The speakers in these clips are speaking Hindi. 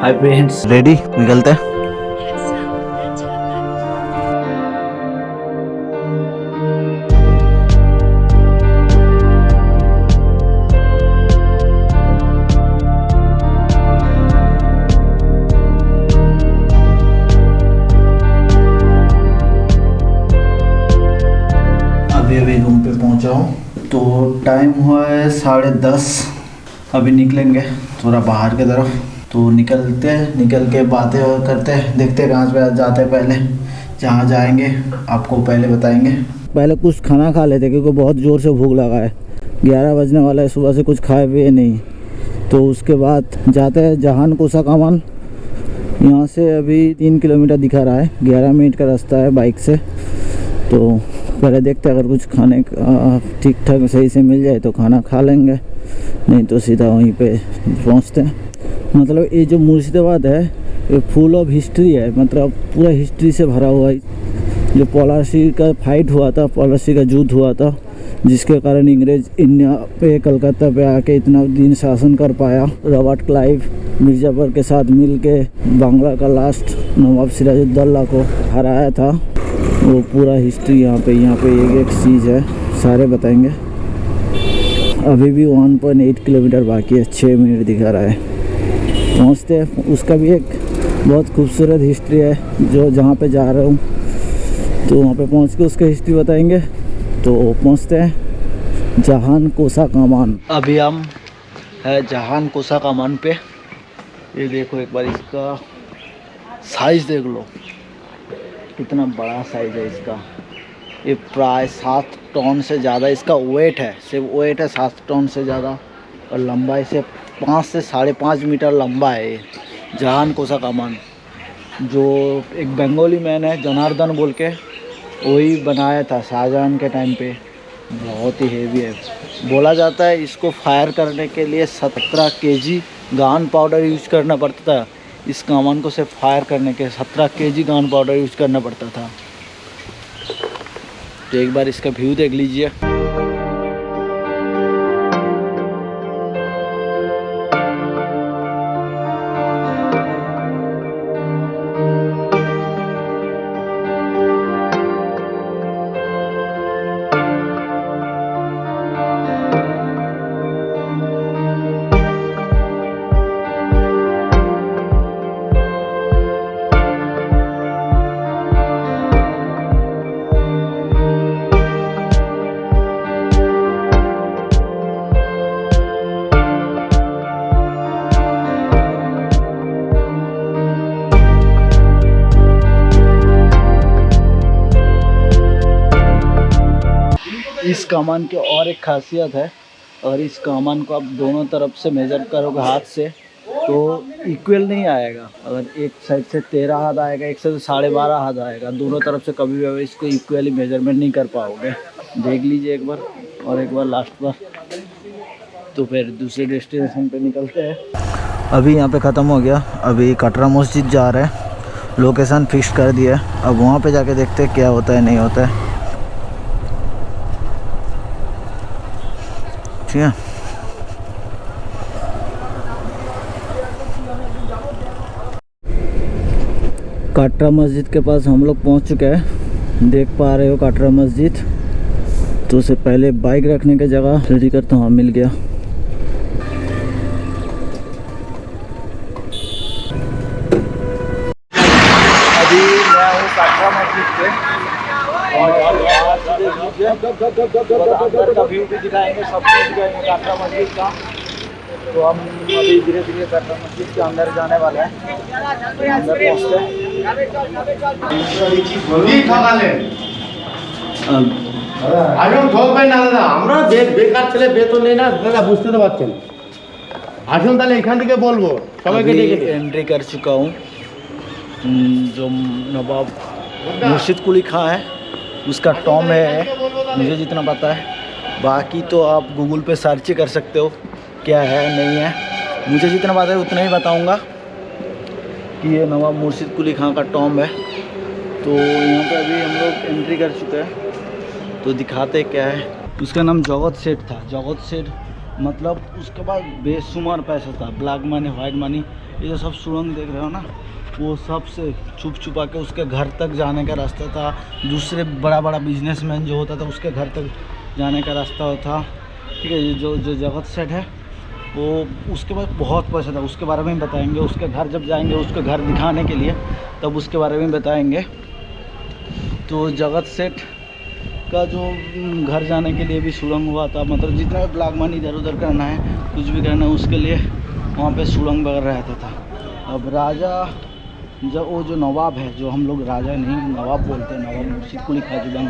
हाय फ्रेंड्स, रेडी निकलते हैं। अभी रूम पे पहुंचा हूँ तो टाइम हुआ है 10:30। अभी निकलेंगे थोड़ा बाहर की तरफ, तो निकलते हैं। निकल के बातें और करते हैं, देखते हैं कहाँ पे जाते हैं। पहले जहाँ जाएंगे आपको पहले बताएंगे। पहले कुछ खाना खा लेते क्योंकि बहुत ज़ोर से भूख लगा है। 11 बजने वाला है, सुबह से कुछ खाए हुए नहीं। तो उसके बाद जाते हैं जहान कोसा कमान। यहाँ से अभी 3 किलोमीटर दिखा रहा है, 11 मिनट का रास्ता है बाइक से। तो पहले देखते हैं, अगर कुछ खाने का ठीक ठाक सही से मिल जाए तो खाना खा लेंगे, नहीं तो सीधा वहीं पे पहुँचते हैं। मतलब ये जो मुर्शिदाबाद है ये फुल ऑफ हिस्ट्री है, मतलब पूरा हिस्ट्री से भरा हुआ है। जो पॉलासी का फाइट हुआ था, पॉलासी का युद्ध हुआ था, जिसके कारण इंग्रेज इंडिया पे कलकत्ता पे आके इतना दिन शासन कर पाया। रॉबर्ट क्लाइव मिर्ज़ापुर के साथ मिल के बांग्ला का लास्ट नवाब सिराजुद्दौला को हराया था। वो पूरा हिस्ट्री यहाँ पे एक चीज़ है, सारे बताएंगे। अभी भी 1.8 किलोमीटर बाकी है, 6 मिनट दिखा रहा है। पहुँचते हैं, उसका भी एक बहुत खूबसूरत हिस्ट्री है जो जहाँ पे जा रहा हूँ, तो वहाँ पे पहुँच के उसका हिस्ट्री बताएंगे। तो पहुँचते हैं जहान कोसा कमान। अभी हम है जहान कोसा कमान पे। ये देखो एक बार इसका साइज़ देख लो, कितना बड़ा साइज़ है इसका। ये प्राय 7 टन से ज़्यादा इसका वेट है, सिर्फ वेट है 7 टन से ज़्यादा। और लंबाई से 5 से 5.5 मीटर लंबा है ये जहान कोसा कमान। जो एक बंगाली मैन है जनार्दन बोल के, वही बनाया था शाहजहां के टाइम पे। बहुत ही हेवी है। बोला जाता है इसको फायर करने के लिए 17 केजी गान पाउडर यूज करना पड़ता था। इस कमान को सिर्फ फायर करने के 17 केजी गान पाउडर यूज करना पड़ता था। तो एक बार इसका व्यू देख लीजिए। इस कमान की और एक खासियत है, और इस कमान को आप दोनों तरफ से मेज़र करोगे हाथ से तो इक्वल नहीं आएगा। अगर एक साइड से 13 हाथ आएगा, एक साइड से 12.5 हाथ आएगा। दोनों तरफ से कभी भी इसको इक्वली मेजरमेंट नहीं कर पाओगे। देख लीजिए एक बार, और एक बार लास्ट बार। तो फिर दूसरे डेस्टिनेशन पे निकलते हैं। अभी यहाँ पे ख़त्म हो गया। अभी कटरा मस्जिद जा रहे हैं, लोकेशन फिक्स कर दिया। अब वहाँ पे जाके देखते हैं क्या होता है नहीं होता है। ठीक है, कटरा मस्जिद के पास हम लोग पहुंच चुके हैं। देख पा रहे हो कटरा मस्जिद। तो उससे पहले बाइक रखने की जगह रेडी करता हूँ। मिल गया। अभी मैं हूँ कटरा मस्जिद पे, और अंदर का व्यू भी दिखाएंगे, सब कुछ दिखाएंगे कटरा मस्जिद का। तो हम अभी धीरे धीरे कटरा मस्जिद के अंदर जाने वाले हैं। अंदर पहुँचते हैं। আসুন ঠকবেন না দাদা, আমরা বেকার ছেলে বেতন নেই না দাদা, বুঝতে তো পারছেন। আসুন তাহলে এখান থেকে বলবো সবাইকে ডেকে एंट्री कर चुका हूँ। जो नवाब मुर्शिद कुली खां है उसका टॉम है, मुझे जितना पता है। बाकी तो आप गूगल पे सर्च ही कर सकते हो क्या है नहीं है। मुझे जितना पता है उतना ही बताऊँगा कि ये नवाब मुर्शिद कुली खां का टॉम है। तो यहाँ पे अभी हम लोग एंट्री कर चुके हैं, तो दिखाते क्या है। उसका नाम जगत सेठ था। जगत सेठ मतलब उसके पास बेशुमार पैसा था, ब्लैक मनी, वाइट मनी, ये जो सब सुरंग देख रहे हो ना, वो सब से छुप छुपा के उसके घर तक जाने का रास्ता था। दूसरे बड़ा बड़ा बिजनेसमैन जो होता था उसके घर तक जाने का रास्ता था। ठीक है, ये जो जो जगत सेठ है वो उसके पास बहुत पैसा था, उसके बारे में बताएंगे। उसके घर जब जाएंगे उसके घर दिखाने के लिए तब उसके बारे में बताएंगे। तो जगत सेठ का जो घर जाने के लिए भी सुरंग हुआ था, मतलब जितना भी ब्लैक मनी इधर उधर करना है, कुछ भी करना है, उसके लिए वहाँ पे सुरंग वगैरह रहता था। अब राजा जब वो जो नवाब है, जो हम लोग राजा नहीं नवाब बोलते हैं, नवाब मुर्शिद कुली खान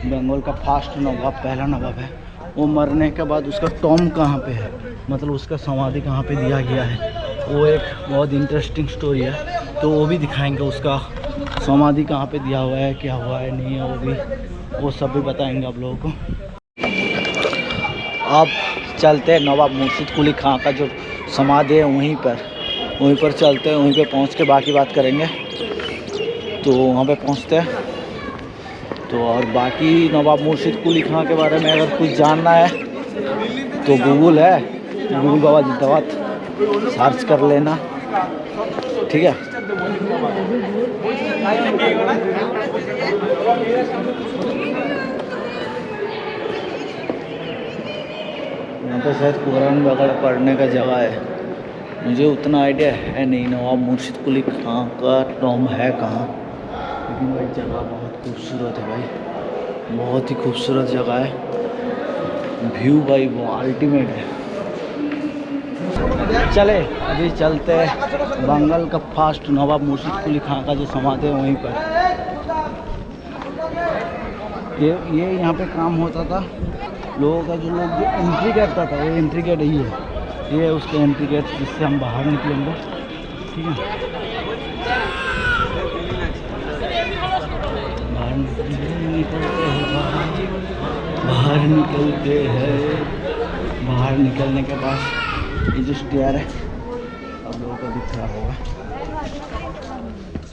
बंगाल का फर्स्ट नवाब, पहला नवाब है, वो मरने के बाद उसका टॉम कहाँ पे है, मतलब उसका समाधि कहाँ पे दिया गया है, वो एक बहुत इंटरेस्टिंग स्टोरी है। तो वो भी दिखाएंगे, उसका समाधि कहाँ पे दिया हुआ है, क्या हुआ है, नहीं है, वो सब भी बताएंगे आप लोगों को। अब चलते हैं नवाब मुर्शिद कुली खां का जो समाधि है वहीं पर चलते हैं, वहीं पे पहुंच के बाकी बात करेंगे। तो वहाँ पे पहुंचते हैं। तो और बाकी नवाब मुर्शिद कुली खां के बारे में अगर कुछ जानना है तो गूगल है, गूगल बाबा जिंदाबाद सर्च कर लेना, ठीक है। यहाँ पे शायद कुरान वगैरह पढ़ने का जगह है, मुझे उतना आइडिया है नहीं नवाब मुर्शिद कुली खां का टॉम है कहाँ, लेकिन भाई जगह बहुत खूबसूरत है भाई, बहुत ही खूबसूरत जगह है। व्यू भाई वो अल्टीमेट है। चले अभी चलते हैं बंगाल का फर्स्ट नवाब मुर्शिद कुली खां का जो समाधि है वहीं पर। ये यहाँ पे काम होता था लोगों का, जो एंट्री करता था, वो एंट्री गेट यही है, ये उसके एंट्री गेट जिससे हम बाहर निकलेंगे, ठीक है। बाहर निकलने के बाद ये जो स्टेयर है आप लोगों को दिख रहा होगा,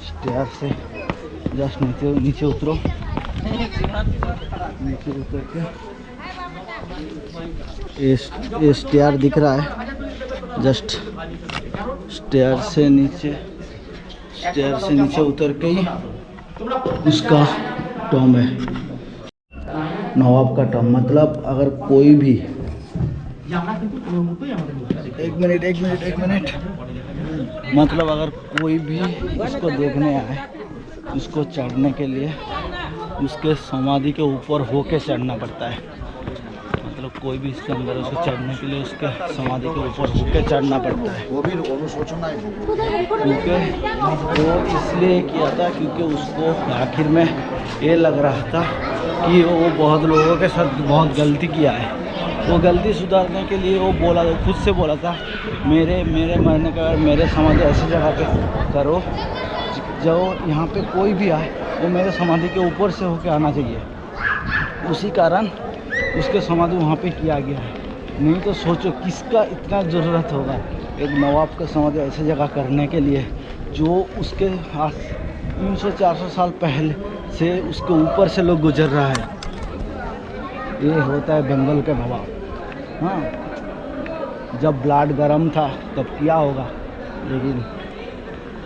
स्टेयर से जस्ट नीचे उतरो, नीचे उतर के ये स्टेयर दिख रहा है, जस्ट स्टेयर से नीचे उतर के ही उसका टॉम है, नवाब का टॉम। मतलब अगर कोई भी एक मिनट मतलब अगर कोई भी इसको देखने आए, इसको चढ़ने के लिए उसके समाधि के ऊपर होके चढ़ना पड़ता है। मतलब कोई भी इसके अंदर उसको चढ़ने के लिए उसके समाधि के ऊपर होके चढ़ना पड़ता है। वो भी क्योंकि वो इसलिए किया था क्योंकि उसको आखिर में ये लग रहा था कि वो बहुत लोगों के साथ बहुत गलती किया है। वो गलती सुधारने के लिए वो खुद से बोला था, मेरे मरने के बाद मेरे समाधि ऐसी जगह पे करो जो यहाँ पे कोई भी आए वो मेरे समाधि के ऊपर से होके आना चाहिए। उसी कारण उसके समाधि वहाँ पे किया गया है। नहीं तो सोचो किसका इतना ज़रूरत होगा एक नवाब का समाधि ऐसी जगह करने के लिए, जो उसके 300-400 साल पहले से उसके ऊपर से लोग गुजर रहा है। ये होता है बंगाल का नवाब। हाँ, जब ब्लड गर्म था तब किया होगा, लेकिन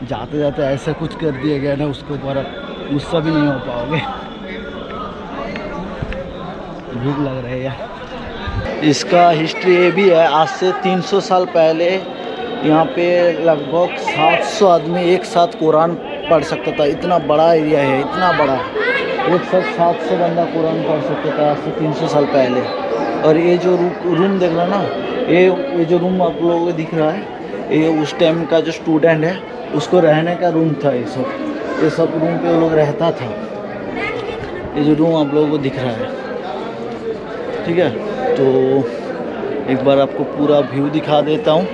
जाते जाते ऐसा कुछ कर दिया गया ना, उसके ऊपर गुस्सा भी नहीं हो पाओगे। भूख लग रही है यार। इसका हिस्ट्री ये भी है, आज से 300 साल पहले यहाँ पे लगभग 700 आदमी एक साथ कुरान पढ़ सकता था। इतना बड़ा एरिया है, इतना बड़ा, एक साथ 700 बंदा कुरान पढ़ सकता था आज से 300 साल पहले। और ये जो रूम देख रहा ना, ये जो रूम आप लोगों को दिख रहा है, ये उस टाइम का जो स्टूडेंट है उसको रहने का रूम था। ये सब रूम पे वो लोग रहता था। ये जो रूम आप लोगों को दिख रहा है, ठीक है। तो एक बार आपको पूरा व्यू दिखा देता हूँ।